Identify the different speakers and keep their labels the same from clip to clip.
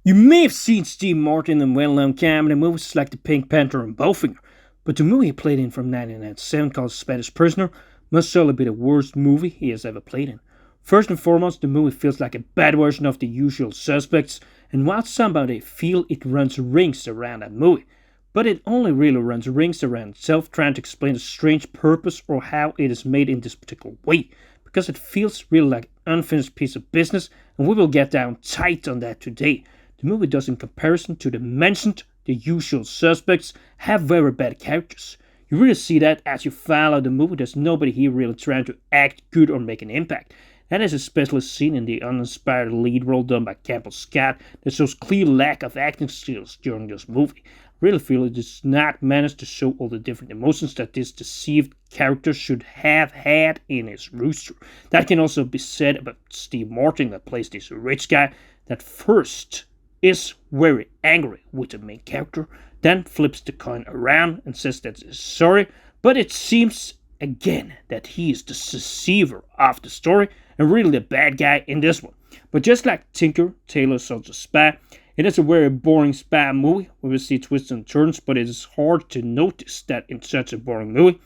Speaker 1: You may have seen Steve Martin in well-known comedy movies like The Pink Panther and Bowfinger, but the movie he played in from 1997 called Spanish Prisoner must surely be the worst movie he has ever played in. First and foremost, the movie feels like a bad version of The Usual Suspects, and while somebody feel it runs rings around that movie, but it only really runs rings around itself trying to explain the strange purpose or how it is made in this particular way, because it feels really like an unfinished piece of business, and we will get down tight on that today. The movie does, in comparison to the mentioned The Usual Suspects, have very bad characters. You really see that as you follow the movie. There's nobody here really trying to act good or make an impact. That is especially seen in the uninspired lead role done by Campbell Scott that shows clear lack of acting skills during this movie. I really feel it does not manage to show all the different emotions that this deceived character should have had in his rooster. That can also be said about Steve Martin that plays this rich guy that first is very angry with the main character, then flips the coin around and says that he's sorry, but it seems again that he is the deceiver of the story and really the bad guy in this one. But just like Tinker, Tailor Soldier Spy, it is a very boring spy movie where we see twists and turns, but it is hard to notice that in such a boring movie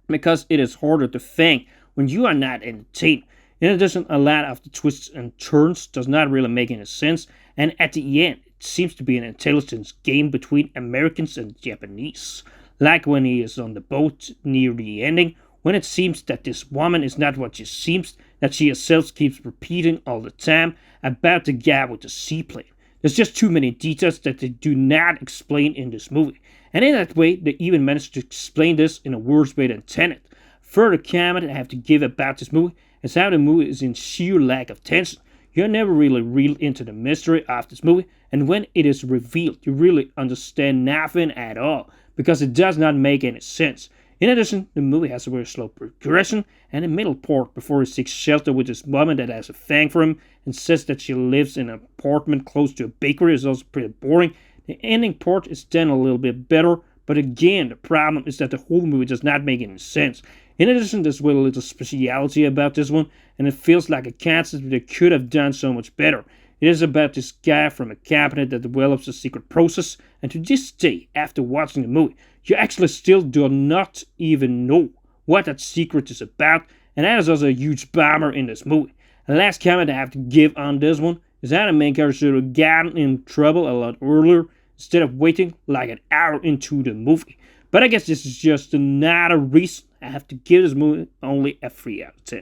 Speaker 1: because it is harder to think when you are not entertained. In addition, a lot of the twists and turns does not really make any sense, and at the end, it seems to be an intelligence game between Americans and Japanese. Like when he is on the boat near the ending, when it seems that this woman is not what she seems, that she herself keeps repeating all the time about the guy with the seaplane. There's just too many details that they do not explain in this movie, and in that way, they even managed to explain this in a worse way than Tenet. Further comment I have to give about this movie is how the movie is in sheer lack of tension. You're never really reeled into the mystery of this movie, and when it is revealed, you really understand nothing at all, because it does not make any sense. In addition, the movie has a very slow progression, and a middle part before he seeks shelter with this woman that has a thing for him and says that she lives in an apartment close to a bakery is also pretty boring. The ending part is then a little bit better, but again, the problem is that the whole movie does not make any sense. In addition, there's very little speciality about this one, and it feels like a concept that they could have done so much better. It is about this guy from a company that develops a secret process, and to this day, after watching the movie, you actually still do not even know what that secret is about, and that is also a huge bummer in this movie. The last comment I have to give on this one is that the main character should have gotten in trouble a lot earlier instead of waiting like an hour into the movie. But I guess this is just another reason I have to give this movie only a 3 out of 10.